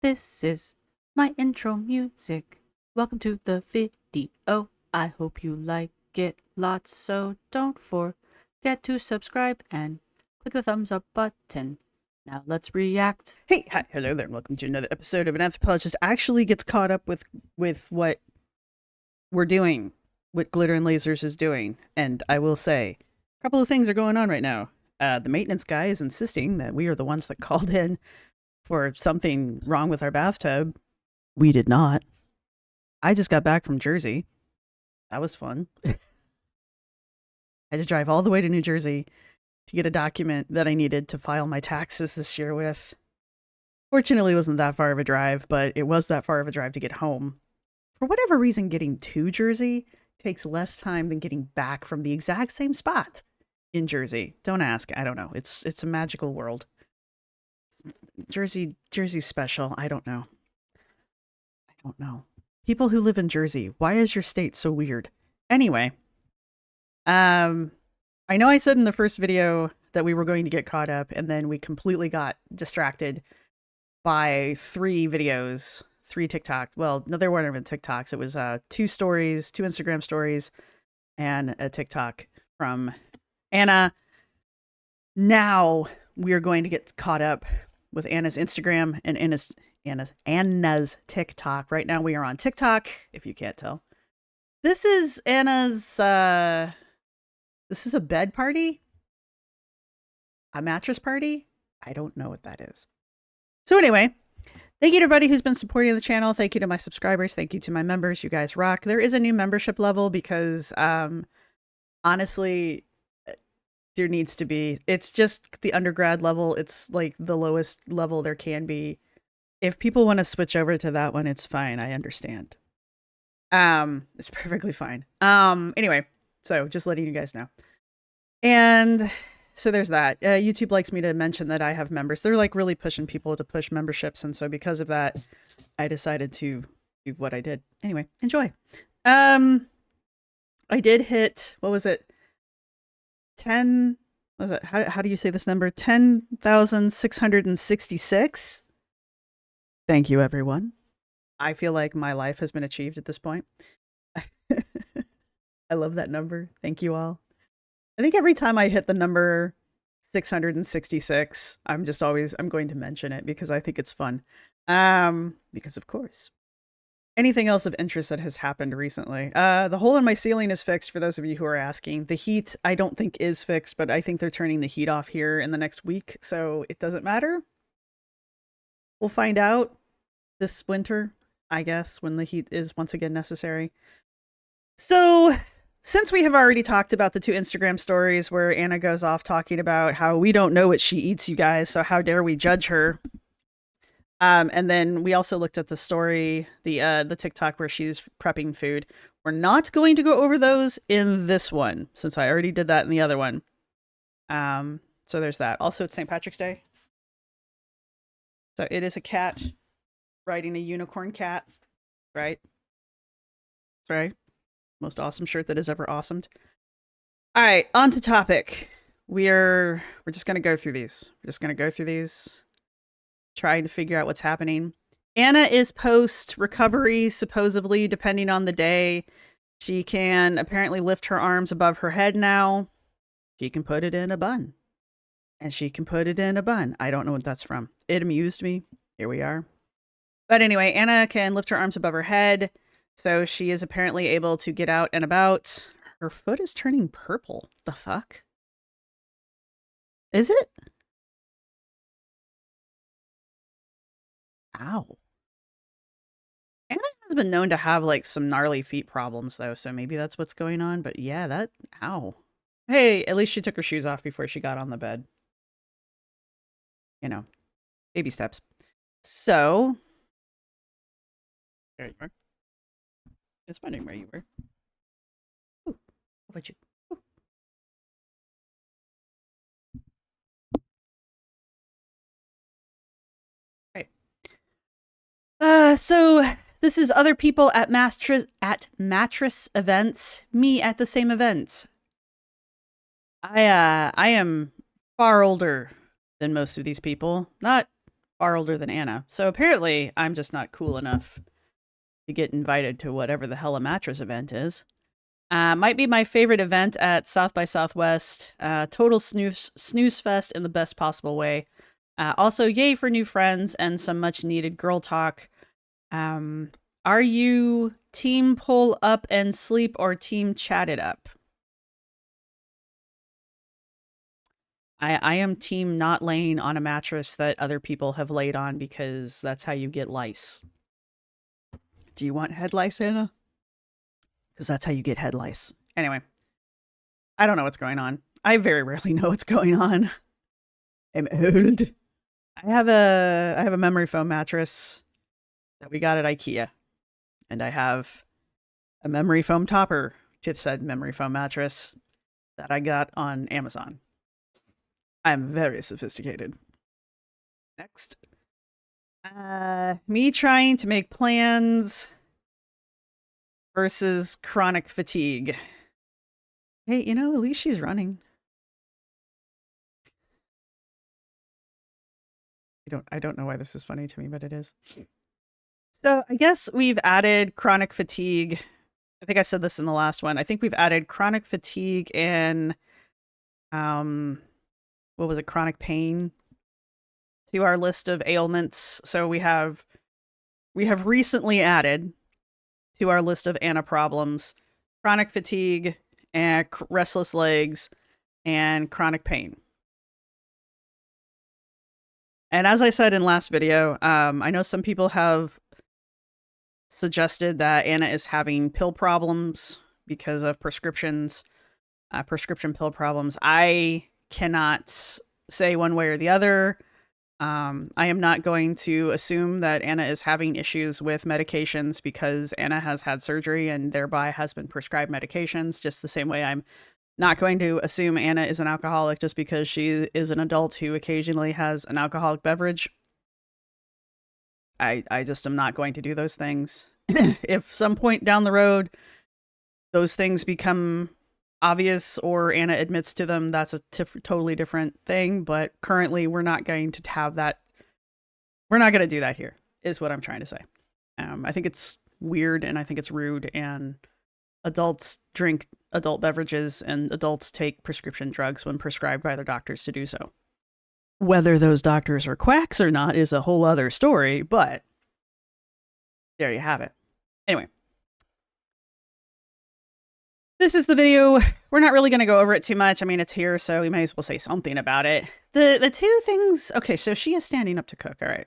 This is my intro music. Welcome to the video. I hope you like it lots, so don't forget to subscribe and click the thumbs up button. Now let's react. Hey, hi, hello there, and welcome to another episode of An Anthropologist Actually Gets Caught Up with what we're doing, what Glitter and Lasers is doing. And I will say, a couple of things are going on right now. The maintenance guy is insisting that we are the ones that called in for something wrong with our bathtub. We did not. I just got back from Jersey. That was fun. I had to drive all the way to New Jersey to get a document that I needed to file my taxes this year with. Fortunately, it wasn't that far of a drive, but it was that far of a drive to get home. For whatever reason, getting to Jersey takes less time than getting back from the exact same spot in Jersey. Don't ask. I don't know. It's a magical world. Jersey's special. I don't know. People who live in Jersey, why is your state so weird? Anyway, I know I said in the first video that we were going to get caught up, and then we completely got distracted by three TikTok. Well, no, there weren't even TikToks. It was 2 stories, 2 Instagram stories, and a TikTok from Anna. Now we are going to get caught up with Anna's Instagram and Anna's TikTok. Right now we are on TikTok, if you can't tell. This is Anna's, this is a bed party? A mattress party? I don't know what that is. So anyway, thank you to everybody who's been supporting the channel. Thank you to my subscribers. Thank you to my members. You guys rock. There is a new membership level because, honestly, there needs to be. It's just the undergrad level. It's like the lowest level there can be. If people want to switch over to that one, it's fine. I understand. It's perfectly fine. Anyway, so just letting you guys know. And so there's that. YouTube likes me to mention that I have members. They're like really pushing people to push memberships. And so because of that, I decided to do what I did. Anyway, enjoy. I did hit, what was it? 10, what was it? How do you say this number? 10,666. Thank you, everyone. I feel like my life has been achieved at this point. I love that number. Thank you all. I think every time I hit the number 666, I'm going to mention it because I think it's fun. Because of course. Anything else of interest that has happened recently? The hole in my ceiling is fixed, for those of you who are asking. The heat, I don't think is fixed, but I think they're turning the heat off here in the next week, so it doesn't matter. We'll find out this winter, I guess, when the heat is once again necessary. So, since we have already talked about the 2 Instagram stories where Anna goes off talking about how we don't know what she eats, you guys, so how dare we judge her. And then we also looked at the story, the TikTok where she's prepping food. We're not going to go over those in this one, since I already did that in the other one. So there's that. Also, it's St. Patrick's Day. So it is a cat riding a unicorn cat, right? That's right. Most awesome shirt that has ever awesomed. All right, on to topic. We're just going to go through these. We're just going to go through these, trying to figure out what's happening. Anna is post-recovery, supposedly, depending on the day. She can apparently lift her arms above her head now. She can put it in a bun. And she can put it in a bun. I don't know what that's from. It amused me. Here we are. But anyway, Anna can lift her arms above her head. So she is apparently able to get out and about. Her foot is turning purple. The fuck? Is it? Ow. Anna has been known to have like some gnarly feet problems though, so maybe that's what's going on. But yeah, ow. Hey, at least she took her shoes off before she got on the bed. You know, baby steps. So, there you are. It's wondering where you were. Ooh, how about you? Ooh. Right. So this is other people at mattress events. Me at the same event. I am far older than most of these people. Not far older than Anna. So apparently I'm just not cool enough to get invited to whatever the hell a mattress event is. Might be my favorite event at South by Southwest. Total snooze fest in the best possible way. Also, yay for new friends and some much needed girl talk. Are you team pull up and sleep or team chat it up? I am team not laying on a mattress that other people have laid on because that's how you get lice. Do you want head lice, Anna? Because that's how you get head lice. Anyway, I don't know what's going on. I very rarely know what's going on. I'm old. I have a memory foam mattress that we got at IKEA, and I have a memory foam topper to said memory foam mattress that I got on Amazon. I'm very sophisticated. Next. Me trying to make plans versus chronic fatigue. Hey, you know, at least she's running. I don't know why this is funny to me, but it is. So I guess we've added chronic fatigue. I think I said this in the last one. I think we've added chronic fatigue and what was it, chronic pain to our list of ailments. So we have recently added to our list of Anna problems chronic fatigue and restless legs and chronic pain. And as I said in last video, I know some people have suggested that Anna is having pill problems because of prescriptions, prescription pill problems. I cannot say one way or the other. I am not going to assume that Anna is having issues with medications because Anna has had surgery and thereby has been prescribed medications, just the same way I'm not going to assume Anna is an alcoholic just because she is an adult who occasionally has an alcoholic beverage. I just am not going to do those things. If some point down the road those things become obvious or Anna admits to them, that's a totally different thing. But currently we're not going to have that. We're not going to do that here, is what I'm trying to say. I think it's weird and I think it's rude, and adults drink adult beverages and adults take prescription drugs when prescribed by their doctors to do so. Whether those doctors are quacks or not is a whole other story, but there you have it. Anyway. This is the video. We're not really going to go over it too much. I mean, it's here, so we may as well say something about it. The two things... Okay, so she is standing up to cook. All right.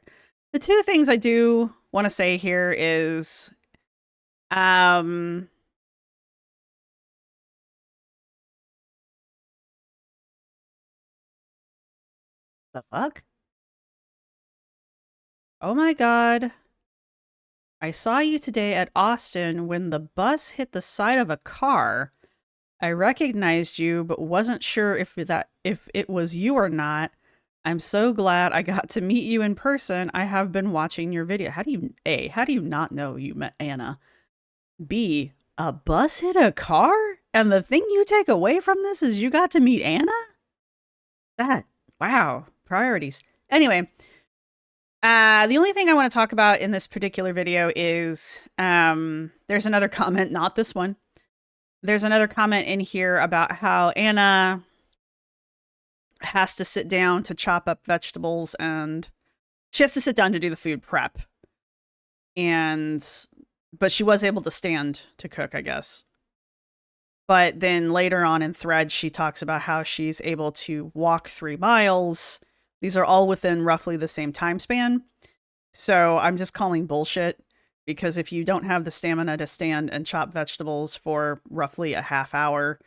The two things I do want to say here is... The fuck? Oh my god. I saw you today at Austin when the bus hit the side of a car. I recognized you, but wasn't sure if it was you or not. I'm so glad I got to meet you in person. I have been watching your video. How do you not know you met Anna? B, a bus hit a car? And the thing you take away from this is you got to meet Anna? Wow, priorities. Anyway, the only thing I want to talk about in this particular video is there's another comment, not this one. There's another comment in here about how Anna has to sit down to chop up vegetables, and she has to sit down to do the food prep. But she was able to stand to cook, I guess. But then later on in threads, she talks about how she's able to walk 3 miles. These are all within roughly the same time span. So I'm just calling bullshit, because if you don't have the stamina to stand and chop vegetables for roughly a half hour,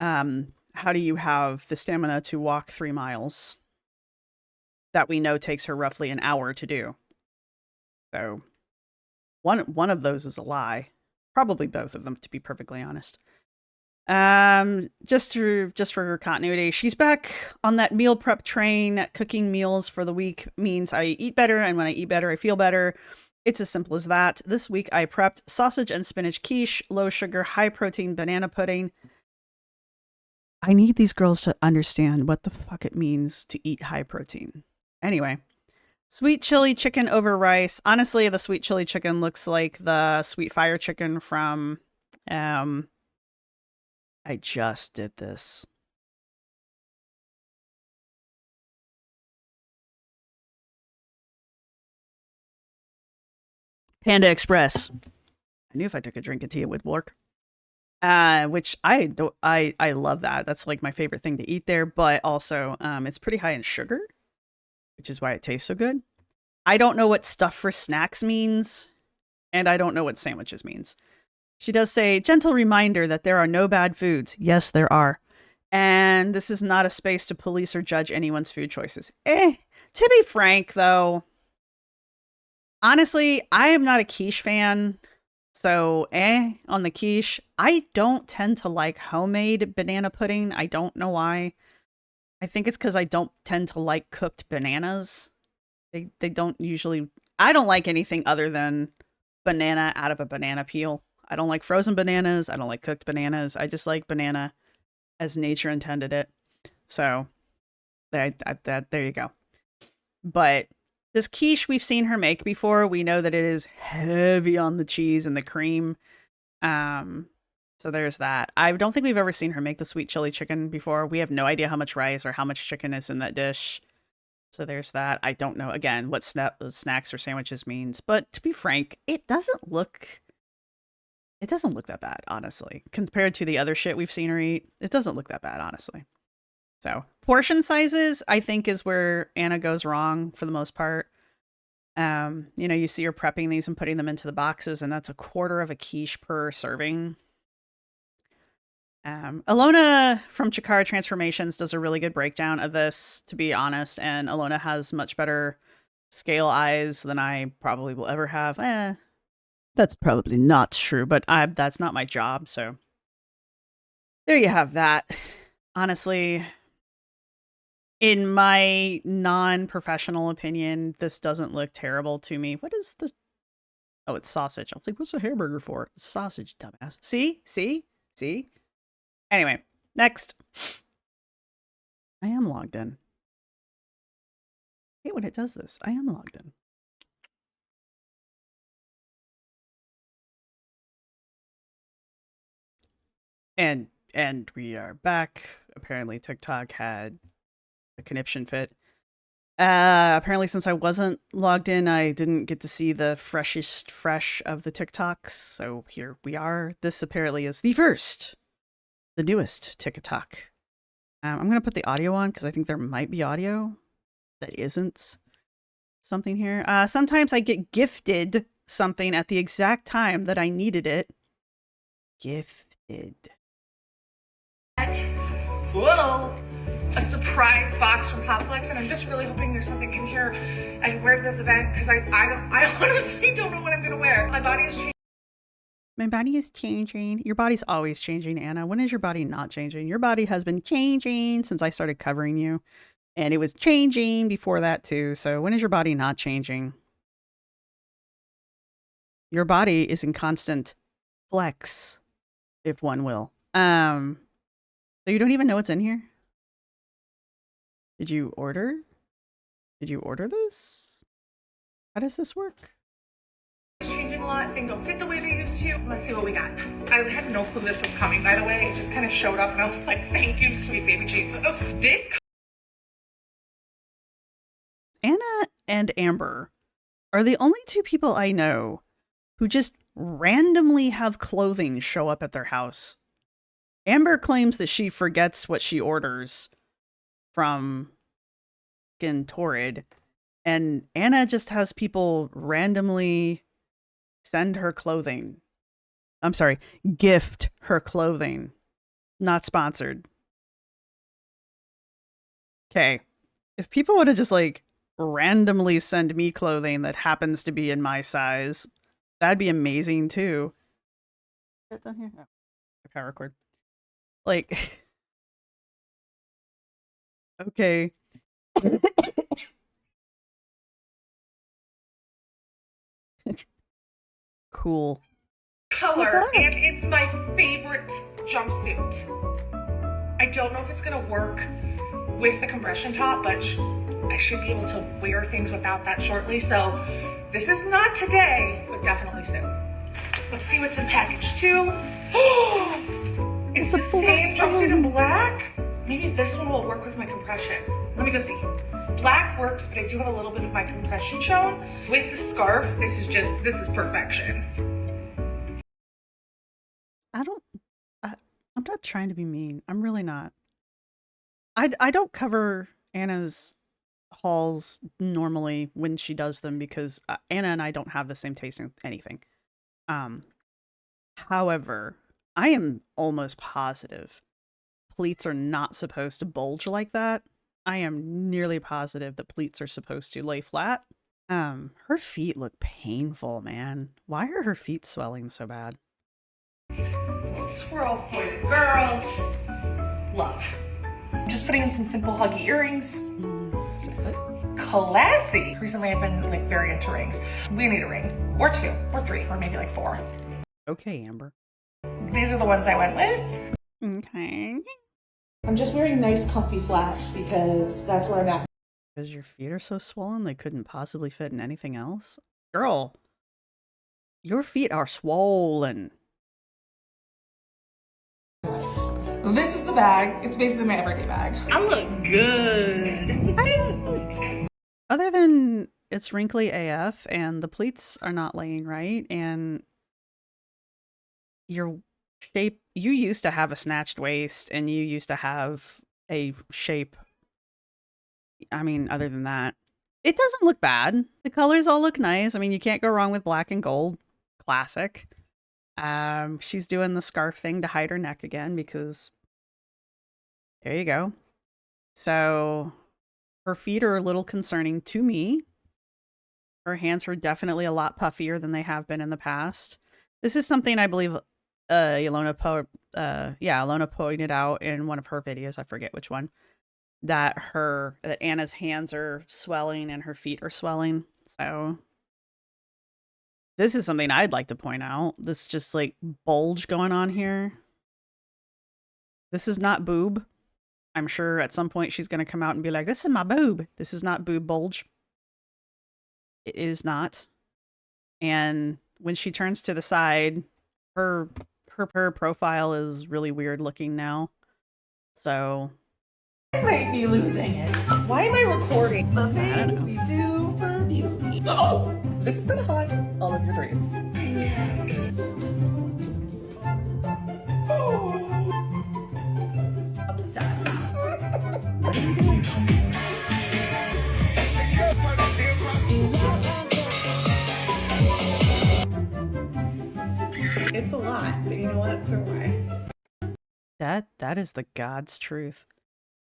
how do you have the stamina to walk 3 miles? That we know takes her roughly an hour to do. So one of those is a lie. Probably both of them, to be perfectly honest. Just for continuity, she's back on that meal prep train. Cooking meals for the week means I eat better, and when I eat better, I feel better. It's as simple as that. This week I prepped sausage and spinach quiche, low sugar, high protein banana pudding. I need ththese girls to understand what the fuck it means to eat high protein. Anyway, Sweet chili chicken over rice. Honestly, the sweet chili chicken looks like the sweet fire chicken from I just did this. Panda Express. I knew if I took a drink of tea it would work. Which I love that. That's like my favorite thing to eat there, but also it's pretty high in sugar, which is why it tastes so good. I don't know what stuff for snacks means, and I don't know what sandwiches means. She does say, gentle reminder that there are no bad foods. Yes, there are. And this is not a space to police or judge anyone's food choices. To be frank, though, honestly, I am not a quiche fan. So, on the quiche. I don't tend to like homemade banana pudding. I don't know why. I think it's because I don't tend to like cooked bananas. They don't usually... I don't like anything other than banana out of a banana peel. I don't like frozen bananas. I don't like cooked bananas. I just like banana as nature intended it. So, there you go. But this quiche we've seen her make before. We know that it is heavy on the cheese and the cream. So there's that. I don't think we've ever seen her make the sweet chili chicken before. We have no idea how much rice or how much chicken is in that dish. So there's that. I don't know, again, what snacks or sandwiches means. But to be frank, it doesn't look that bad, honestly. Compared to the other shit we've seen her eat, it doesn't look that bad, honestly. So portion sizes, I think, is where Anna goes wrong for the most part. You see her prepping these and putting them into the boxes, and that's 1/4 of a quiche per serving. Alona from Chikara Transformations does a really good breakdown of this, to be honest, and Alona has much better scale eyes than I probably will ever have. That's probably not true, but that's not my job, so there you have that. Honestly, in my non-professional opinion, this doesn't look terrible to me. What is the... Oh, it's sausage. I was like, what's a hamburger for? It's sausage, dumbass. See? Anyway, next. I am logged in. I hate when it does this. I am logged in. And we are back. Apparently TikTok had a conniption fit. Apparently since I wasn't logged in, I didn't get to see the freshest fresh of the TikToks. So here we are. This apparently is the newest TikTok. I'm going to put the audio on because I think there might be audio that isn't something here. Sometimes I get gifted something at the exact time that I needed it. Gifted. Whoa! A surprise box from Popflex, and I'm just really hoping there's something in here. I wear this event because I honestly don't know what I'm gonna wear. My body is changing. My body is changing. Your body's always changing, Anna. When is your body not changing? Your body has been changing since I started covering you. And it was changing before that too. So when is your body not changing? Your body is in constant flex, if one will. So you don't even know what's in here? Did you order? Did you order this? How does this work? It's changing a lot. Things don't fit the way they used to. Let's see what we got. I had no clue this was coming, by the way. It just kind of showed up and I was like, thank you, sweet baby Jesus. This... Anna and Amber are the only two people I know who just randomly have clothing show up at their house. Amber claims that she forgets what she orders from Torrid, and Anna just has people randomly send her clothing. I'm sorry, gift her clothing. Not sponsored. Okay. If people would have just like randomly send me clothing that happens to be in my size, that'd be amazing too. Get done here. Oh, I can't record. Like, okay. Cool. Color, and it's my favorite jumpsuit. I don't know if it's gonna work with the compression top, but I should be able to wear things without that shortly. So this is not today, but definitely soon. Let's see what's in package 2. It's the same jumpsuit in black. Maybe this one will work with my compression. Let me go see. Black works, but I do have a little bit of my compression shown. With the scarf, this is perfection. I'm not trying to be mean. I'm really not. I don't cover Anna's hauls normally when she does them because Anna and I don't have the same taste in anything. However, I am almost positive pleats are not supposed to bulge like that. I am nearly positive that pleats are supposed to lay flat. Her feet look painful, man. Why are her feet swelling so bad? Squirrel for the girls. Love. I'm just putting in some simple huggy earrings. Classy. Recently I've been like very into rings. We need a ring. Or 2, or 3, or maybe like 4. Okay, Amber. These are the ones I went with. Okay. I'm just wearing nice comfy flats because that's where I'm at. Because your feet are so swollen they couldn't possibly fit in anything else? Girl, your feet are swollen. This is the bag. It's basically my everyday bag. I look good. Other than it's wrinkly AF and the pleats are not laying right and your shape, you used to have a snatched waist and you used to have a shape. I mean, other than that, it doesn't look bad. The colors all look nice. I mean, you can't go wrong with black and gold. Classic. She's doing the scarf thing to hide her neck again because there you go. So her feet are a little concerning to me. Her hands are definitely a lot puffier than they have been in the past. This is something I believe Ilona pointed out in one of her videos. I forget which one. That Anna's hands are swelling and her feet are swelling. So this is something I'd like to point out. This just like bulge going on here. This is not boob. I'm sure at some point she's going to come out and be like, this is my boob. This is not boob bulge. It is not. And when she turns to the side, her profile is really weird looking now. So I might be losing it. Why am I recording? The things we do for beauty. Oh, this is gonna haunt all of your dreams. Obsessed. It's a lot, but you know what? So am I. that is the God's truth.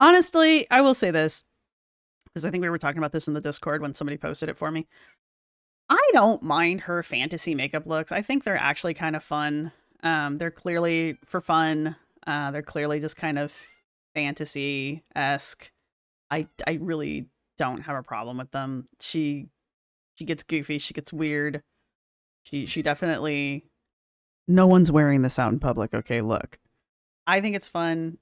Honestly, I will say this, because I think we were talking about this in the Discord when somebody posted it for me. I don't mind her fantasy makeup looks. I think they're actually kind of fun. They're clearly for fun. They're clearly just kind of fantasy-esque. I really don't have a problem with them. She gets goofy. She gets weird. She definitely... No one's wearing this out in public. Okay, look. I think it's fun.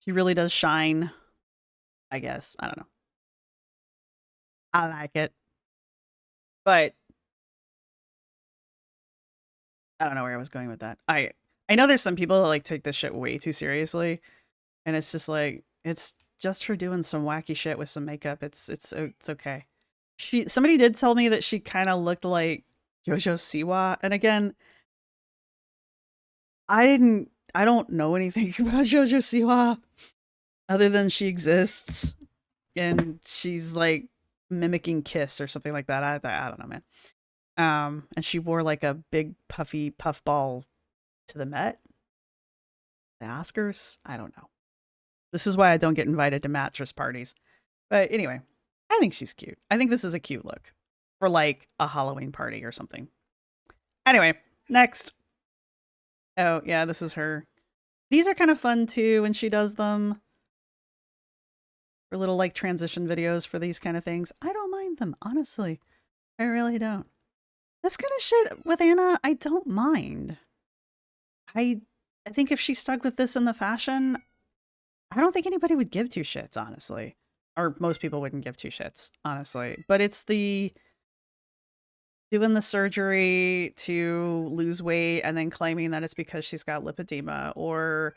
She really does shine, I guess. I don't know. I like it. But I don't know where I was going with that. I know there's some people that like take this shit way too seriously. And it's just like, it's just her doing some wacky shit with some makeup. It's okay. Somebody did tell me that she kind of looked like JoJo Siwa. And again, I don't know anything about JoJo Siwa other than she exists and she's like mimicking Kiss or something like that. I don't know, man. And she wore like a big puffy puffball to the Met, the Oscars. I don't know. This is why I don't get invited to mattress parties. But anyway, I think she's cute. I think this is a cute look for like a Halloween party or something. Anyway, next. Oh, yeah, this is her. These are kind of fun, too, when she does them. For little, like, transition videos for these kind of things. I don't mind them, honestly. I really don't. This kind of shit with Anna, I don't mind. I think if she stuck with this in the fashion, I don't think anybody would give two shits, honestly. Or most people wouldn't give two shits, honestly. But it's the doing the surgery to lose weight and then claiming that it's because she's got lipedema, or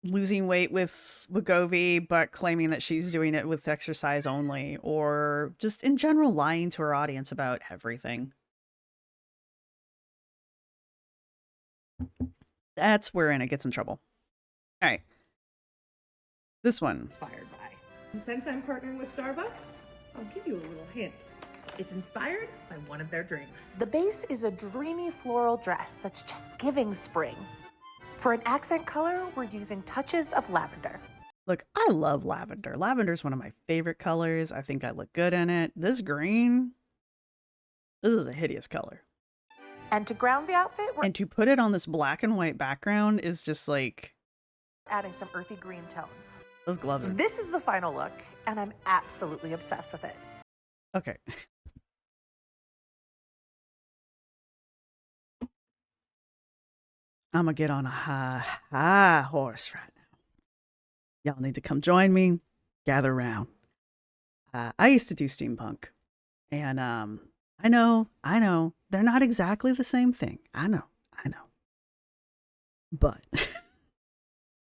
losing weight with Wegovy but claiming that she's doing it with exercise only, or just in general lying to her audience about everything. That's wherein it gets in trouble. All right. This one. Inspired by. And since I'm partnering with Starbucks, I'll give you a little hint. It's inspired by one of their drinks. The base is a dreamy floral dress that's just giving spring. For an accent color, we're using touches of lavender. Look, I love lavender. Lavender is one of my favorite colors. I think I look good in it. This green, this is a hideous color. And to ground the outfit, we're And to put it on this black and white background is just like, adding some earthy green tones. those gloves are... This is the final look, and I'm absolutely obsessed with it. Okay. I'm gonna get on a high horse right now. Y'all need to come join me. Gather around. I used to do steampunk. And I know, they're not exactly the same thing. I know. But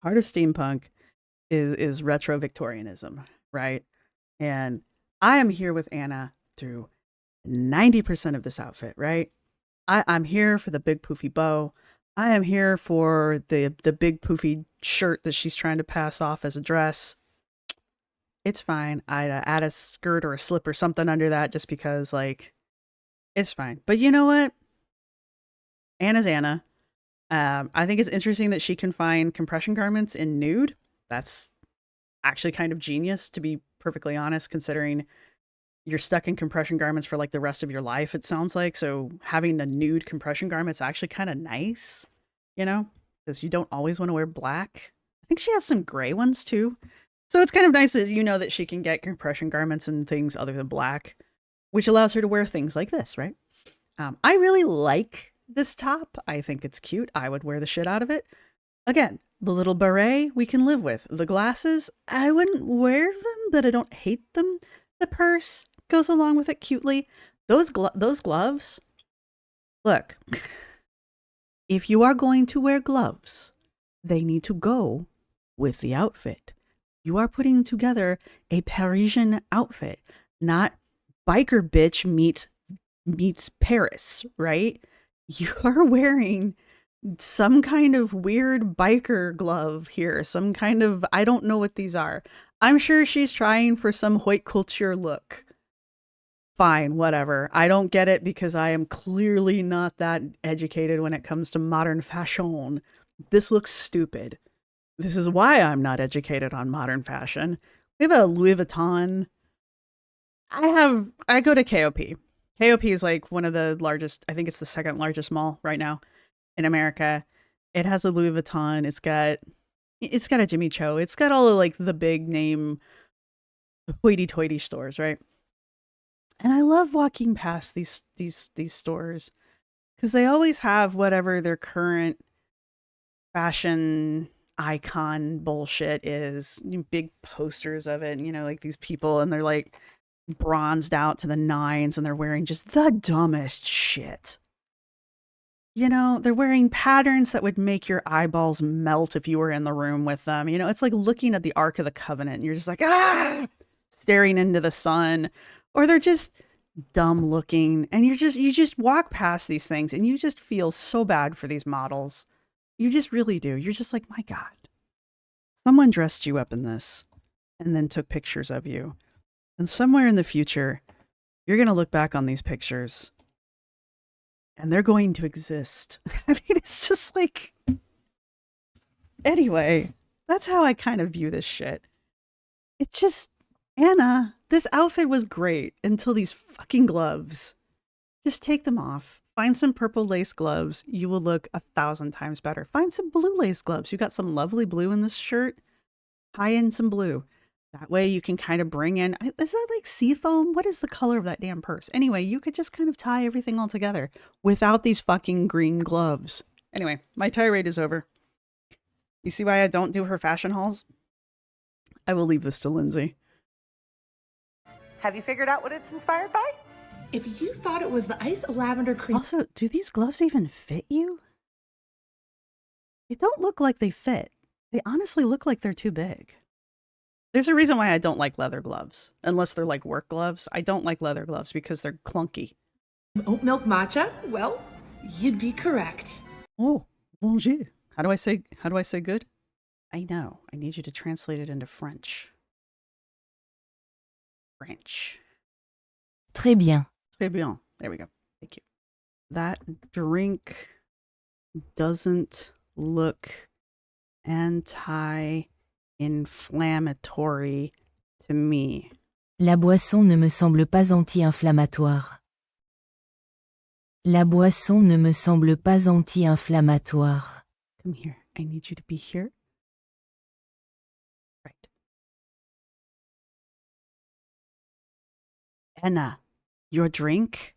part of steampunk is retro Victorianism, right? And I am here with Anna through 90% of this outfit, right? I'm here for the big poofy bow. I am here for the big poofy shirt that she's trying to pass off as a dress. It's fine. I'd add a skirt or a slip or something under that just because, like, it's fine. But you know what? Anna's Anna. I think it's interesting that she can find compression garments in nude. That's actually kind of genius, to be perfectly honest, considering you're stuck in compression garments for like the rest of your life, it sounds like. So having a nude compression garment is actually kind of nice, you know, because you don't always want to wear black. I think she has some gray ones too. So it's kind of nice that you know that she can get compression garments and things other than black, which allows her to wear things like this, right? I really like this top. I think it's cute. I would wear the shit out of it. Again, the little beret we can live with. The glasses, I wouldn't wear them, but I don't hate them. The purse goes along with it cutely. Those gloves, look, if you are going to wear gloves, they need to go with the outfit. You are putting together a Parisian outfit, not biker bitch meets Paris, right? You are wearing some kind of weird biker glove here, some kind of, I don't know what these are. I'm sure she's trying for some haute couture look. Fine, whatever. I don't get it because I am clearly not that educated when it comes to modern fashion. This looks stupid. This is why I'm not educated on modern fashion. We have a Louis Vuitton. I go to KOP. KOP is like one of the largest, I think it's the second largest mall right now in America. It has a Louis Vuitton. It's got a Jimmy Choo. It's got all of like the big name hoity-toity stores, right? And I love walking past these stores because they always have whatever their current fashion icon bullshit is. Big posters of it, like these people, and they're like bronzed out to the nines and they're wearing just the dumbest shit. They're wearing patterns that would make your eyeballs melt if you were in the room with them. It's like looking at the Ark of the Covenant and you're just like, staring into the sun. Or they're just dumb looking and you just walk past these things and you just feel so bad for these models. You just really do. You're just like, my God, someone dressed you up in this and then took pictures of you. And somewhere in the future, you're going to look back on these pictures and they're going to exist. I mean, it's just like, anyway, that's how I kind of view this shit. It's just, Anna, this outfit was great until these fucking gloves. Just take them off. Find some purple lace gloves. You will look 1,000 times better. Find some blue lace gloves. You got some lovely blue in this shirt. Tie in some blue. That way you can kind of bring in, is that like seafoam? What is the color of that damn purse? Anyway, you could just kind of tie everything all together without these fucking green gloves. Anyway, my tirade is over. You see why I don't do her fashion hauls? I will leave this to Lindsay. Have you figured out what it's inspired by? If you thought it was the ice lavender cream. Also, do these gloves even fit you? They don't look like they fit. They honestly look like they're too big. There's a reason why I don't like leather gloves. Unless they're like work gloves. I don't like leather gloves because they're clunky. Oat milk matcha? Well, you'd be correct. Oh, bonjour. How do I say good? I know. I need you to translate it into French. French. Très bien. Très bien. There we go. Thank you. That drink doesn't look anti-inflammatory to me. La boisson ne me semble pas anti-inflammatoire. La boisson ne me semble pas anti-inflammatoire. Come here. I need you to be here. Right. Anna, your drink?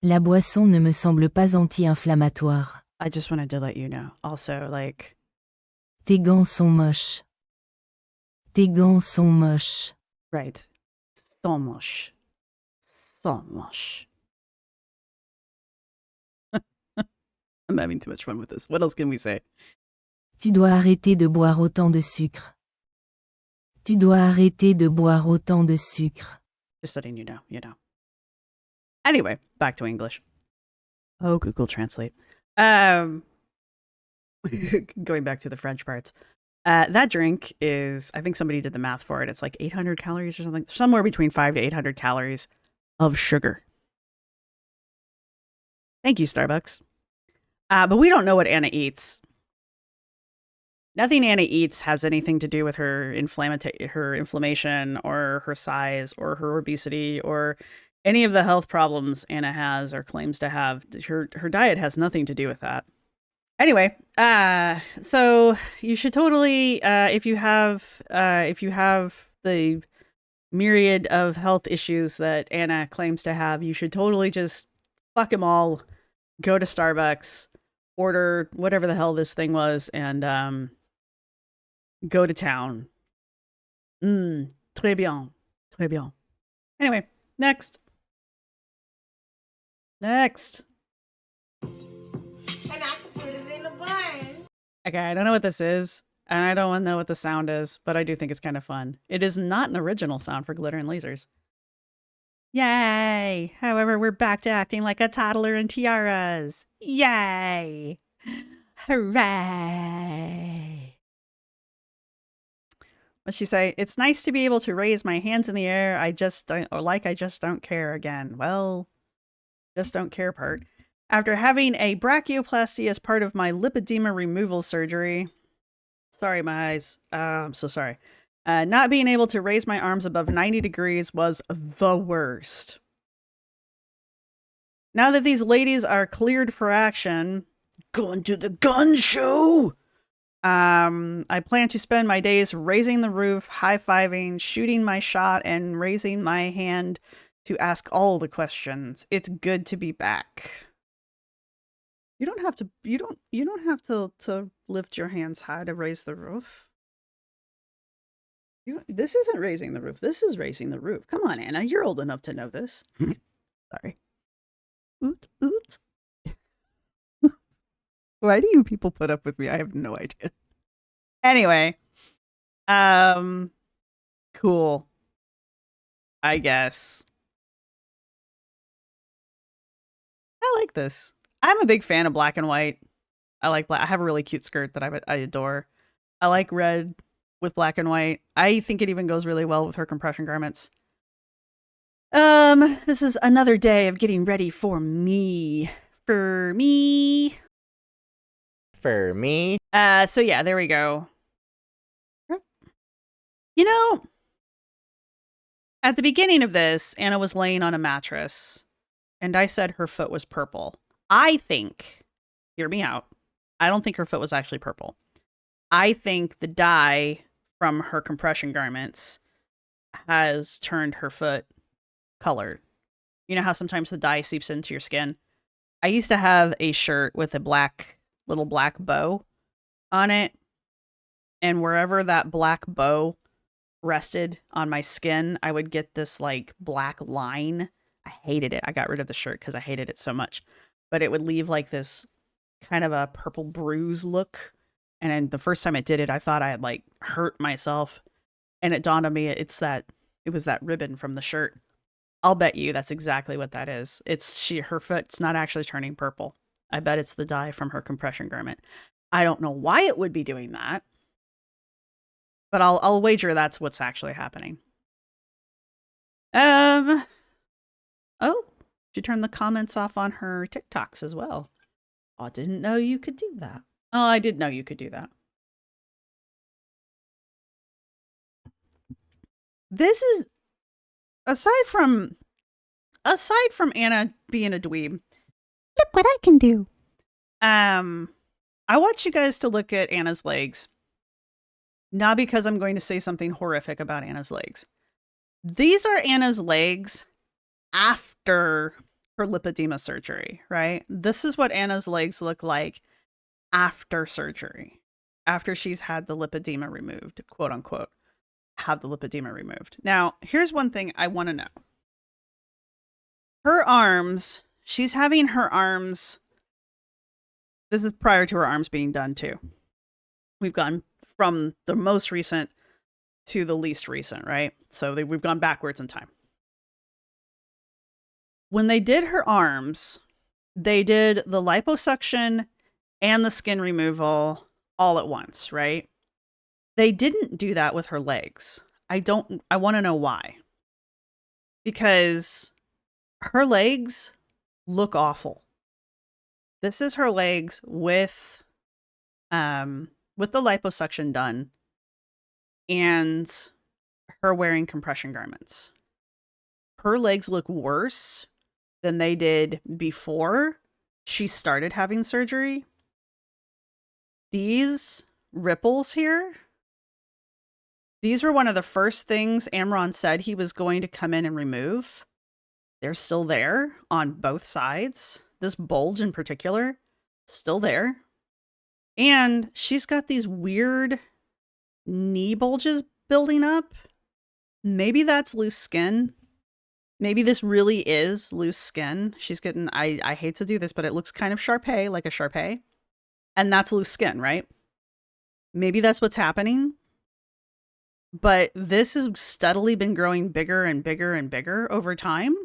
La boisson ne me semble pas anti-inflammatoire. I just wanted to let you know. Also, like... Tes gants sont moches. Tes gants sont moches. Right. So moche. So moche. I'm having too much fun with this. What else can we say? Tu dois arrêter de boire autant de sucre. Tu dois arrêter de boire autant de sucre. Just letting you know, you know. Anyway, back to English. Oh, Google Translate. Going back to the French parts. That drink is, I think somebody did the math for it. It's like 800 calories or something. Somewhere between 500 to 800 calories of sugar. Thank you, Starbucks. But we don't know what Anna eats. Nothing Anna eats has anything to do with her inflammation or her size or her obesity or any of the health problems Anna has or claims to have. Her diet has nothing to do with that. Anyway, so you should totally, if you have the myriad of health issues that Anna claims to have, you should totally just fuck them all, go to Starbucks, order whatever the hell this thing was, and go to town. Très bien. Très bien. Anyway, next. Next. And I can put it in a bun. Okay, I don't know what this is, and I don't know what the sound is, but I do think it's kind of fun. It is not an original sound for Glitter and Lasers. Yay! However, we're back to acting like a toddler in tiaras. Yay! Hooray! What'd she say? It's nice to be able to raise my hands in the air. I just don't care again. Well, just don't care part. After having a brachioplasty as part of my lipedema removal surgery. Sorry, my eyes. I'm so sorry. Not being able to raise my arms above 90 degrees was the worst. Now that these ladies are cleared for action, going to the gun show. I plan to spend my days raising the roof, high-fiving, shooting my shot, and raising my hand to ask all the questions. It's good to be back. You don't have to to lift your hands high to raise the roof. This isn't raising the roof. This is raising the roof. Come on, Anna. You're old enough to know this. Sorry. Oot, oot. Why do you people put up with me? I have no idea. Anyway. Cool. I guess. I like this. I'm a big fan of black and white. I like black. I have a really cute skirt that I adore. I like red with black and white. I think it even goes really well with her compression garments. This is another day of getting ready for me. For me. For me. So yeah, there we go. You know, at the beginning of this, Anna was laying on a mattress, and I said her foot was purple. I think, hear me out, I don't think her foot was actually purple. I think the dye from her compression garments has turned her foot colored. You know how sometimes the dye seeps into your skin? I used to have a shirt with a little black bow on it and wherever that black bow rested on my skin, I would get this like black line. I hated it. I got rid of the shirt because I hated it so much. But it would leave like this kind of a purple bruise look. And then the first time it did it, I thought I had like hurt myself. And it dawned on me it was that ribbon from the shirt. I'll bet you that's exactly what that is. Her foot's not actually turning purple. I bet it's the dye from her compression garment. I don't know why it would be doing that, but I'll wager that's what's actually happening. Oh, she turned the comments off on her TikToks as well. I didn't know you could do that. Oh, I did know you could do that. This is aside from Anna being a dweeb. Look what I can do. I want you guys to look at Anna's legs. Not because I'm going to say something horrific about Anna's legs. These are Anna's legs after her lipedema surgery, right? This is what Anna's legs look like after surgery. After she's had the lipedema removed, quote unquote. Have the lipedema removed. Now, here's one thing I want to know. Her arms, she's having her arms. This is prior to her arms being done too. We've gone from the most recent to the least recent, right? So we've gone backwards in time. When they did her arms, they did the liposuction and the skin removal all at once, right? They didn't do that with her legs. I want to know why. Because her legs look awful. This is her legs with the liposuction done and her wearing compression garments. Her legs look worse than they did before she started having surgery. These ripples here, these were one of the first things Amron said he was going to come in and remove. They're still there on both sides. This bulge in particular, still there. And she's got these weird knee bulges building up. Maybe that's loose skin. Maybe this really is loose skin. She's getting, I hate to do this, but it looks kind of Shar-Pei, like a Shar-Pei. And that's loose skin, right? Maybe that's what's happening. But this has steadily been growing bigger and bigger and bigger over time.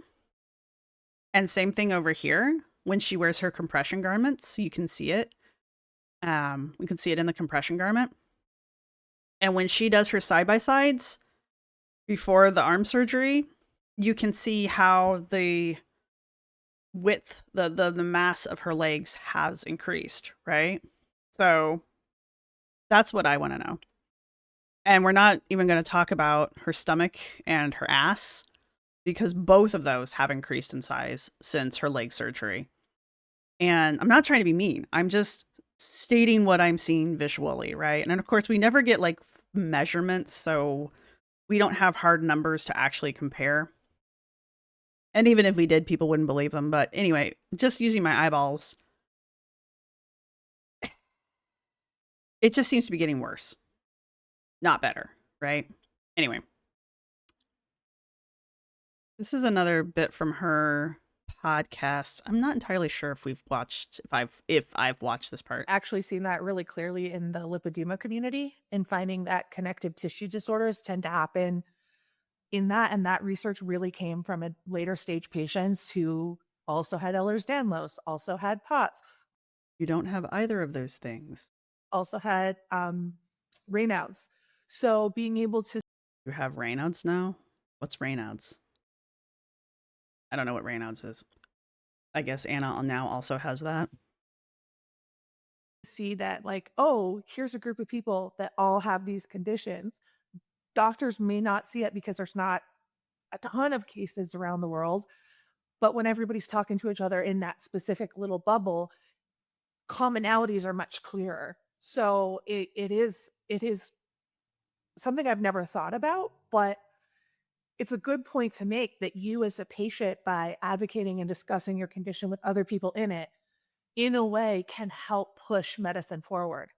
And same thing over here. When she wears her compression garments, you can see it. We can see it in the compression garment. And when she does her side-by-sides before the arm surgery, you can see how the width, the mass of her legs has increased, right? So that's what I want to know. And we're not even going to talk about her stomach and her ass, because both of those have increased in size since her leg surgery. And I'm not trying to be mean. I'm just stating what I'm seeing visually, right? And of course, we never get like measurements, so we don't have hard numbers to actually compare. And even if we did, people wouldn't believe them. But anyway, just using my eyeballs, it just seems to be getting worse. Not better, right? Anyway. This is another bit from her podcast. I'm not entirely sure if I've watched this part. Actually seen that really clearly in the lipedema community, and finding that connective tissue disorders tend to happen in that. And that research really came from a later stage patients who also had Ehlers-Danlos, also had POTS. You don't have either of those things. Also had Raynaud's. So being able to... You have Raynaud's now? What's Raynaud's? I don't know what Raynaud's is. I guess Anna now also has that. See that, like, oh, here's a group of people that all have these conditions. Doctors may not see it because there's not a ton of cases around the world. But when everybody's talking to each other in that specific little bubble, commonalities are much clearer. So it is something I've never thought about, but it's a good point to make, that you as a patient, by advocating and discussing your condition with other people in it, in a way can help push medicine forward.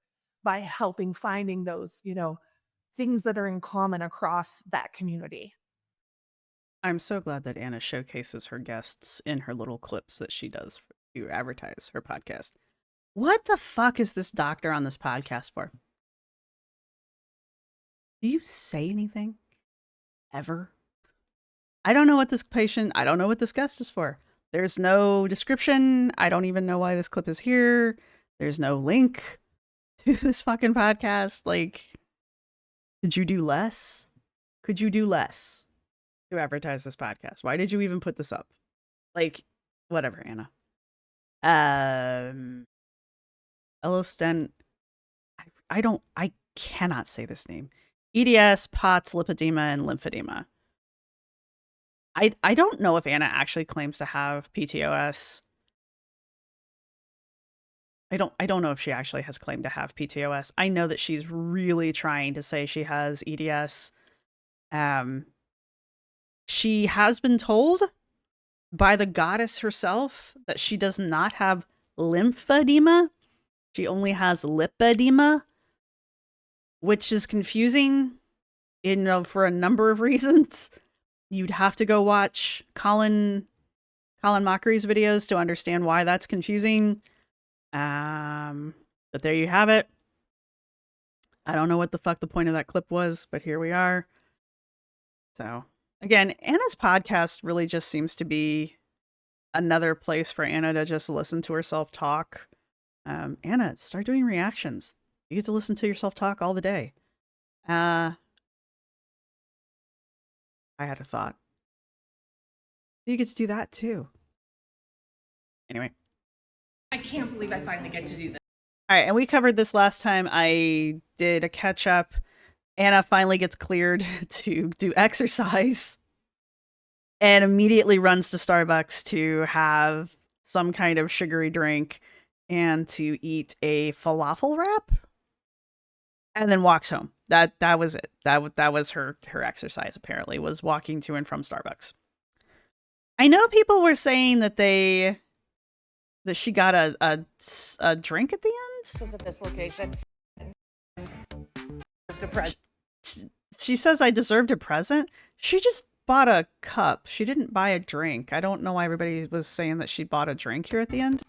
by helping finding those, things that are in common across that community. I'm so glad that Anna showcases her guests in her little clips that she does to advertise her podcast. What the fuck is this doctor on this podcast for? Do you say anything? Ever? I don't know what this guest is for. There's no description. I don't even know why this clip is here. There's no link to this fucking podcast. Like, could you do less? Could you do less to advertise this podcast? Why did you even put this up? Like, whatever, Anna. Elostent. I cannot say this name. EDS, POTS, lipedema, and lymphedema. I don't know if Anna actually claims to have PTOS. I don't know if she actually has claimed to have PTOS. I know that she's really trying to say she has EDS. She has been told by the goddess herself that she does not have lymphedema. She only has lipedema, which is confusing, for a number of reasons. You'd have to go watch Colin Mockery's videos to understand why that's confusing. But there you have it. I don't know what the fuck the point of that clip was, but here we are. So, again, Anna's podcast really just seems to be another place for Anna to just listen to herself talk. Anna, start doing reactions. You get to listen to yourself talk all the day. I had a thought. You get to do that too. Anyway. I can't believe I finally get to do this. All right, and we covered this last time. I did a catch up. Anna finally gets cleared to do exercise and immediately runs to Starbucks to have some kind of sugary drink and to eat a falafel wrap, and then walks home. That was it. That was her exercise, apparently, was walking to and from Starbucks. I know people were saying that she got a drink at the end. This is at this location. She says I deserved a present. She just bought a cup. She didn't buy a drink. I don't know why everybody was saying that she bought a drink here at the end.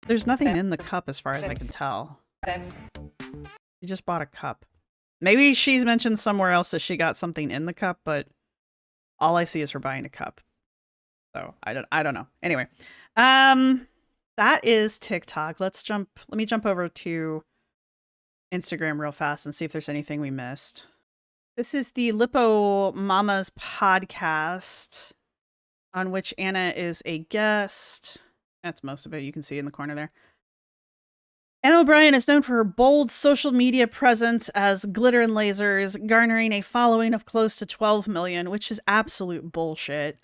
There's nothing in the cup as far as I can tell. She just bought a cup. Maybe she's mentioned somewhere else that she got something in the cup, but all I see is her buying a cup. So I don't know. Anyway, that is TikTok. Let me jump over to Instagram real fast and see if there's anything we missed. This is the Lipo Mamas podcast, on which Anna is a guest. That's most of it. You can see in the corner there. Anna O'Brien is known for her bold social media presence as Glitter&Lazers, garnering a following of close to 12 million, which is absolute bullshit.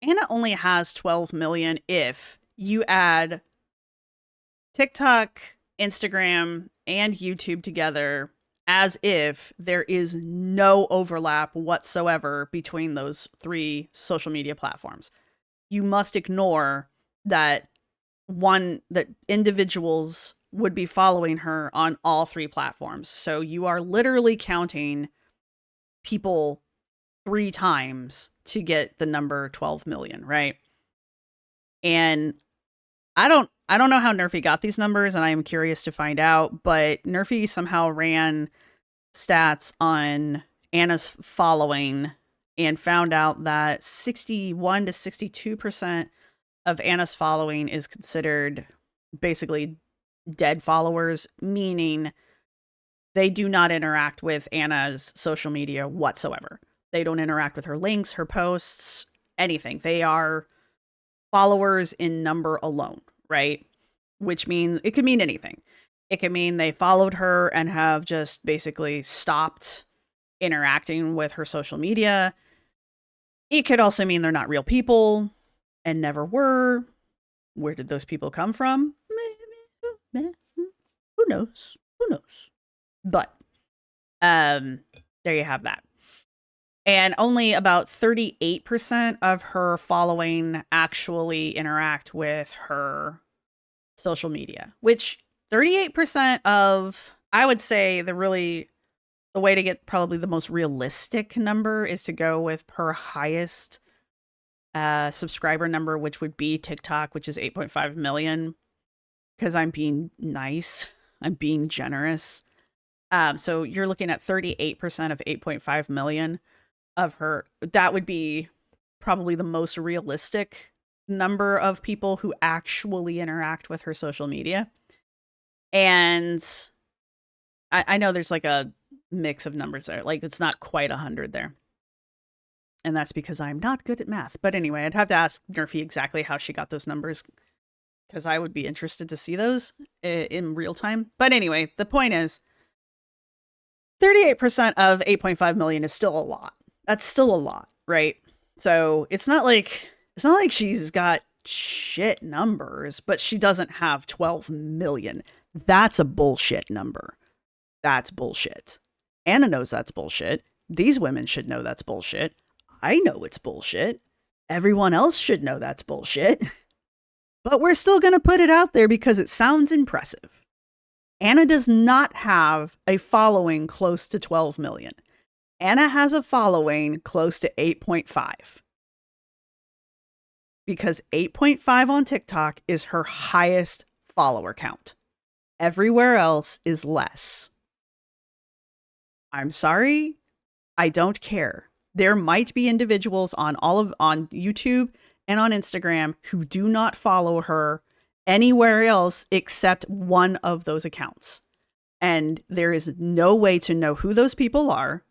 Anna only has 12 million if you add TikTok, Instagram, and YouTube together, as if there is no overlap whatsoever between those three social media platforms. You must ignore that individuals would be following her on all three platforms. So you are literally counting people 3 times to get the number 12 million, right? And I don't know how Nerfy got these numbers, and I am curious to find out, but Nerfy somehow ran stats on Anna's following and found out that 61 to 62% of Anna's following is considered basically dead followers, meaning they do not interact with Anna's social media whatsoever. They don't interact with her links, her posts, anything. They are followers in number alone, right? Which means it could mean anything. It could mean they followed her and have just basically stopped interacting with her social media. It could also mean they're not real people and never were. Where did those people come from? Who knows? Who knows? But there you have that. And only about 38% of her following actually interact with her social media, which 38% of, I would say the way to get probably the most realistic number is to go with her highest subscriber number, which would be TikTok, which is 8.5 million. Because I'm being nice, I'm being generous. So you're looking at 38% of 8.5 million of her. That would be probably the most realistic number of people who actually interact with her social media. And I know there's like a mix of numbers there. Like it's not quite 100 there. And that's because I'm not good at math. But anyway, I'd have to ask Nerfy exactly how she got those numbers, because I would be interested to see those in real time. But anyway, the point is 38% of 8.5 million is still a lot. That's still a lot, right? So it's not like she's got shit numbers, but she doesn't have 12 million. That's a bullshit number. That's bullshit. Anna knows that's bullshit. These women should know that's bullshit. I know it's bullshit. Everyone else should know that's bullshit. But we're still going to put it out there because it sounds impressive. Anna does not have a following close to 12 million. Anna has a following close to 8.5. Because 8.5 on TikTok is her highest follower count. Everywhere else is less. I'm sorry. I don't care. There might be individuals on YouTube and on Instagram who do not follow her anywhere else except one of those accounts. And there is no way to know who those people are.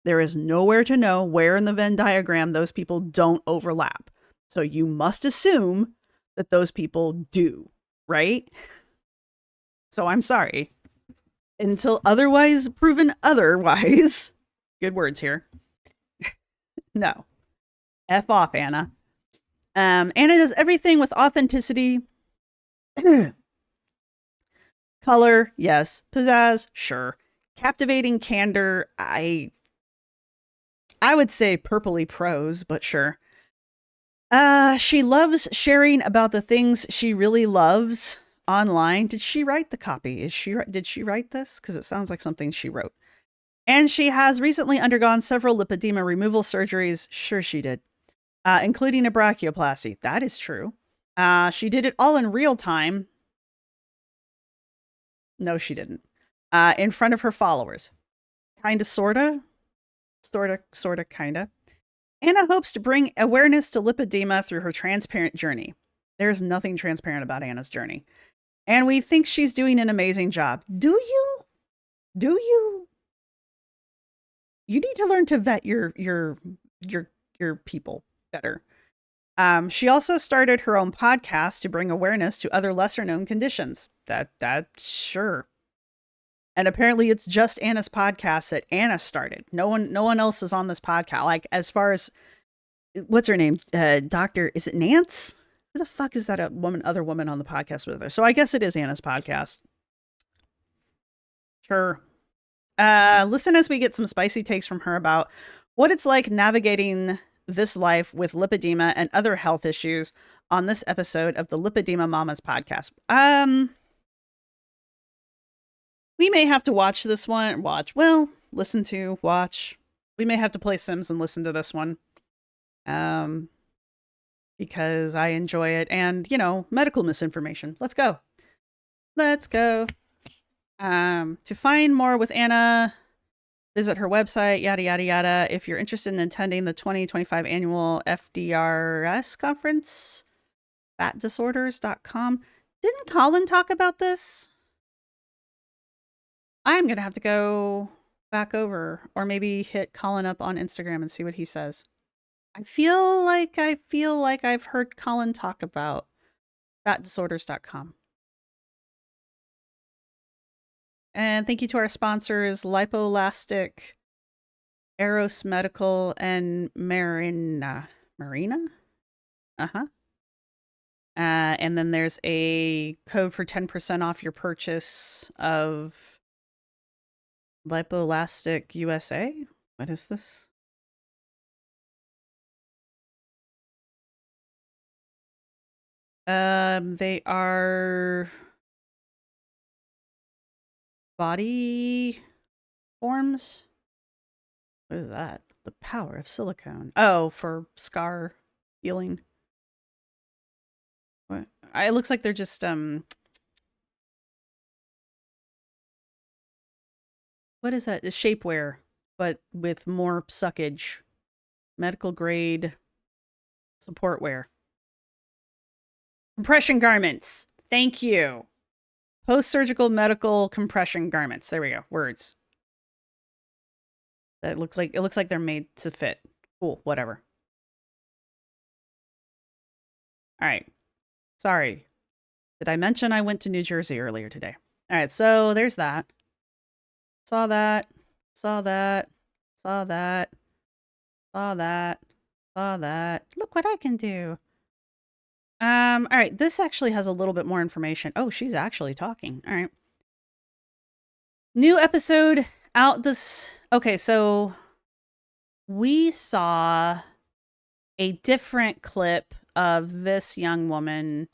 There is nowhere to know where in the Venn diagram those people don't overlap. So you must assume that those people do, right? So I'm sorry. Until otherwise proven otherwise. Good words here. No. F off, Anna. Anna does everything with authenticity. Color, yes. Pizzazz, sure. Captivating candor, I would say purpley prose, but sure. She loves sharing about the things she really loves online. Did she write the copy? Did she write this? Because it sounds like something she wrote. And she has recently undergone several lipedema removal surgeries. Sure she did. Including a brachioplasty. That is true. She did it all in real time. No, she didn't. In front of her followers. Kinda, sorta. Sorta, kinda. Anna hopes to bring awareness to lipedema through her transparent journey. There's nothing transparent about Anna's journey. And we think she's doing an amazing job. Do you? Do you? You need to learn to vet your people better. She also started her own podcast to bring awareness to other lesser known conditions. That sure. And apparently it's just Anna's podcast that Anna started. No one else is on this podcast. Like, as far as, what's her name? Dr. Is it Nance? Who the fuck is that other woman on the podcast with her? So I guess it is Anna's podcast. Sure. Listen as we get some spicy takes from her about what it's like navigating this life with lipedema and other health issues on this episode of the Lipedema Mamas podcast. We may have to watch this one. Listen to, watch. We may have to play Sims and listen to this one. Because I enjoy it. And, medical misinformation. Let's go. Let's go. To find more with Anna, visit her website, yada, yada, yada. If you're interested in attending the 2025 annual FDRS conference, fatdisorders.com. Didn't Colin talk about this? I'm going to have to go back over, or maybe hit Colin up on Instagram and see what he says. I feel like I've heard Colin talk about fatdisorders.com. And thank you to our sponsors, Lipolastic, Eros Medical, and Marina. And then there's a code for 10% off your purchase of Lipolastic USA. What is this? They are body forms. What is that? The power of silicone. Oh, for scar healing. What? It looks like they're just what is that? It's shapewear, but with more suckage. Medical grade support wear. Compression garments. Thank you. Post-surgical medical compression garments. There we go. Words. That looks like, it looks like they're made to fit. Cool, whatever. All right. Sorry. Did I mention I went to New Jersey earlier today? All right, so there's that. Saw that. Saw that. Saw that. Saw that. Saw that. Look what I can do. All right, this actually has a little bit more information. Oh, she's actually talking. All right. New episode out this... Okay, so we saw a different clip of this young woman,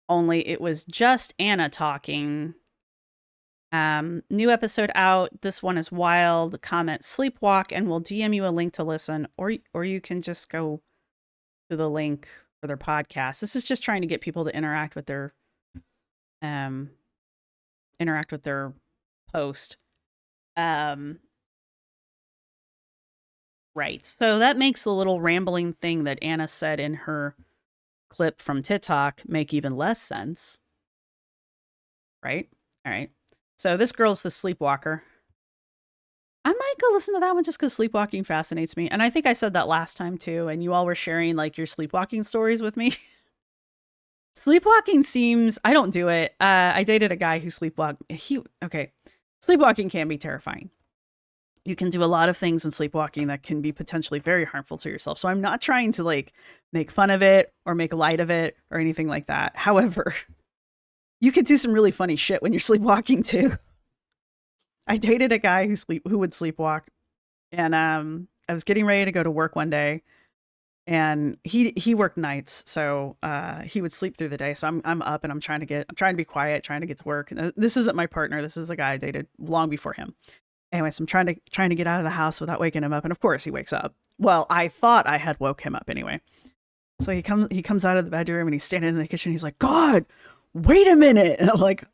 only it was just Anna talking. New episode out. This one is wild. Comment sleepwalk, and we'll DM you a link to listen, or you can just go to the link for their podcast. This is just trying to get people to interact with their post. Right. So that makes the little rambling thing that Anna said in her clip from TikTok make even less sense. Right? All right. So this girl's the sleepwalker. I might go listen to that one just because sleepwalking fascinates me. And I think I said that last time too. And you all were sharing like your sleepwalking stories with me. Sleepwalking seems... I don't do it. I dated a guy who sleepwalked. Okay. Sleepwalking can be terrifying. You can do a lot of things in sleepwalking that can be potentially very harmful to yourself. So I'm not trying to like make fun of it or make light of it or anything like that. However, you could do some really funny shit when you're sleepwalking too. I dated a guy who would sleepwalk, and I was getting ready to go to work one day, and he worked nights, so he would sleep through the day. So I'm up and I'm trying to be quiet, trying to get to work. This isn't my partner. This is the guy I dated long before him. Anyway, so I'm trying to get out of the house without waking him up, and of course he wakes up. Well, I thought I had woke him up anyway. So he comes out of the bedroom and he's standing in the kitchen. He's like, "God, wait a minute!" And I'm like,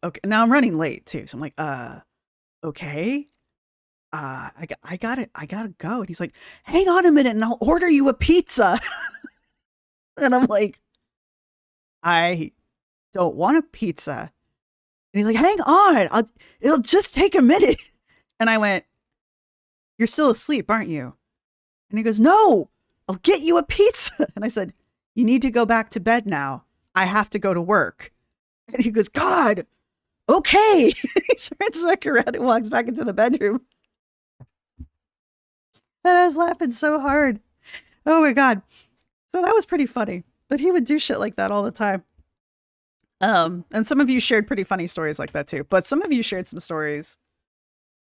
"Okay." Now I'm running late too, so I'm like, okay, I gotta go." And he's like, "Hang on a minute, and I'll order you a pizza." And I'm like, "I don't want a pizza." And he's like, "Hang on, it'll just take a minute." And I went, "You're still asleep, aren't you?" And he goes, "No, I'll get you a pizza." And I said, "You need to go back to bed now. I have to go to work." And he goes, "God, okay." He turns back around and walks back into the bedroom. And I was laughing so hard. Oh my God. So that was pretty funny. But he would do shit like that all the time. And some of you shared pretty funny stories like that too. But some of you shared some stories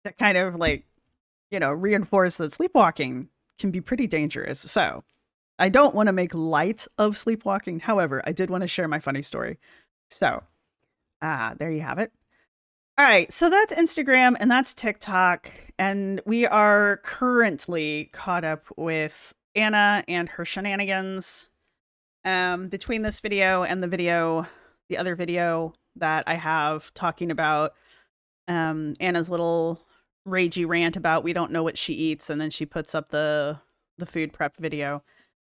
that kind of like, reinforce that sleepwalking can be pretty dangerous. So I don't want to make light of sleepwalking. However, I did want to share my funny story. So there you have it. All right, so that's Instagram and that's TikTok, and we are currently caught up with Anna and her shenanigans. Between this video and the other video that I have talking about Anna's little ragey rant about we don't know what she eats, and then she puts up the food prep video.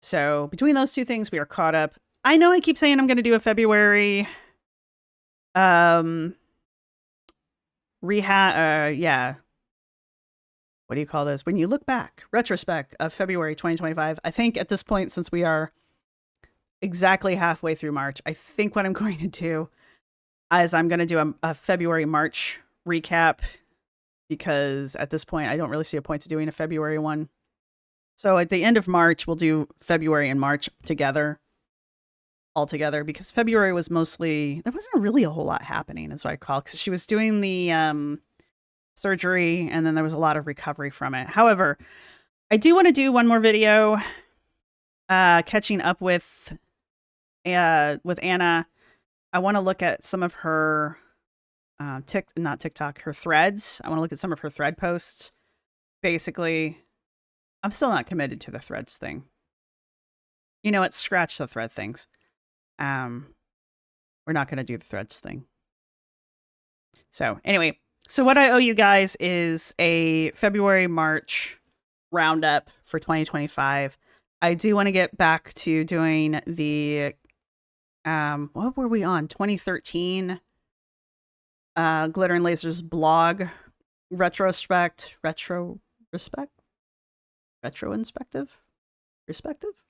So between those two things, we are caught up. I know I keep saying I'm going to do a February yeah. What do you call this? When you look back, retrospect of February 2025. I think at this point, since we are exactly halfway through March, I think what I'm going to do is I'm going to do a February-March recap, because at this point, I don't really see a point to doing a February one. So at the end of March, we'll do February and March all together, because February was mostly, there wasn't really a whole lot happening, as I recall, because she was doing the surgery, and then there was a lot of recovery from it. However, I do want to do one more video catching up with with Anna. I want to look at some of her not TikTok, her threads. I want to look at some of her thread posts. Basically, I'm still not committed to the threads thing. You know what? Scratch the thread things. We're not going to do the threads thing. So anyway, so what I owe you guys is a February-March roundup for 2025. I do want to get back to doing the, what were we on? 2013 Glitter and Lasers blog retrospective.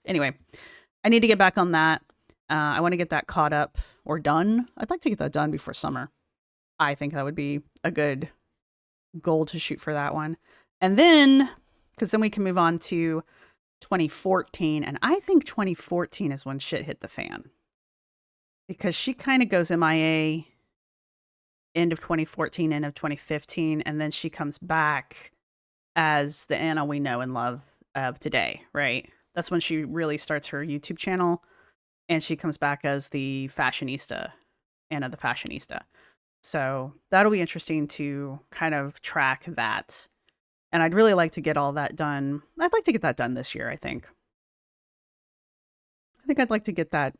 Anyway, I need to get back on that. I want to get that caught up or done. I'd like to get that done before summer. I think that would be a good goal to shoot for that one. And then, because then we can move on to 2014. And I think 2014 is when shit hit the fan. Because she kind of goes MIA end of 2014, end of 2015. And then she comes back as the Anna we know and love of today, right? That's when she really starts her YouTube channel. And she comes back as the fashionista, Anna the fashionista. So that'll be interesting to kind of track that. And I'd really like to get all that done. I'd like to get that done this year, I think. I'd like to get that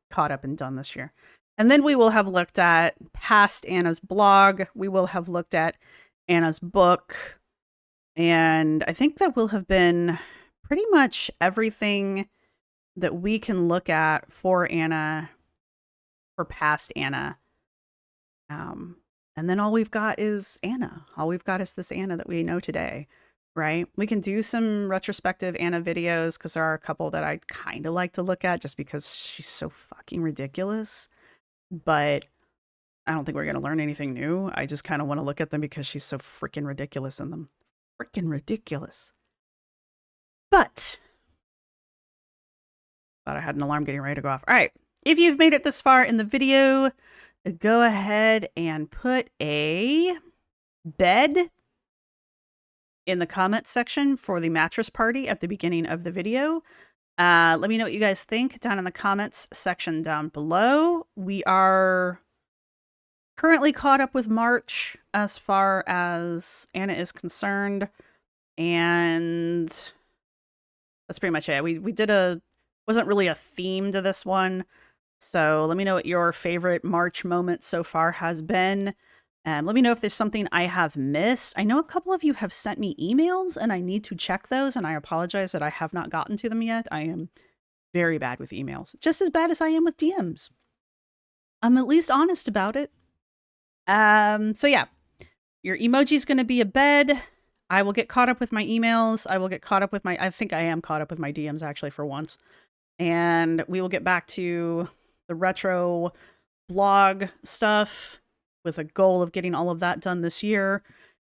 caught up and done this year. And then we will have looked at past Anna's blog. We will have looked at Anna's book. And I think that will have been pretty much everything that we can look at for Anna, for past Anna. And then all we've got is Anna. All we've got is this Anna that we know today, right? We can do some retrospective Anna videos because there are a couple that I'd kind of like to look at just because she's so fucking ridiculous. But I don't think we're going to learn anything new. I just kind of want to look at them because she's so freaking ridiculous in them. Freaking ridiculous. But thought I had an alarm getting ready to go off. All right. If you've made it this far in the video, go ahead and put a bed in the comment section for the mattress party at the beginning of the video. Let me know what you guys think down in the comments section down below. We are currently caught up with March as far as Anna is concerned. And that's pretty much it. We did wasn't really a theme to this one. So let me know what your favorite March moment so far has been. Let me know if there's something I have missed. I know a couple of you have sent me emails and I need to check those, and I apologize that I have not gotten to them yet. I am very bad with emails. Just as bad as I am with DMs. I'm at least honest about it. So yeah, your emoji's going to be a bed. I will get caught up with my emails. I will get caught up with I think I am caught up with my DMs actually for once. And we will get back to the retro blog stuff with a goal of getting all of that done this year.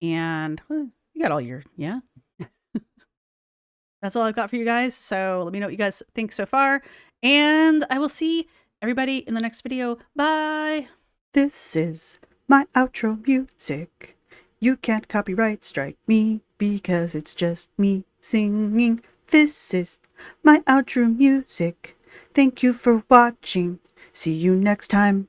And well, you got all year, yeah? That's all I've got for you guys. So let me know what you guys think so far. And I will see everybody in the next video. Bye! This is my outro music. You can't copyright strike me because it's just me singing. This is my outro music. Thank you for watching. See you next time.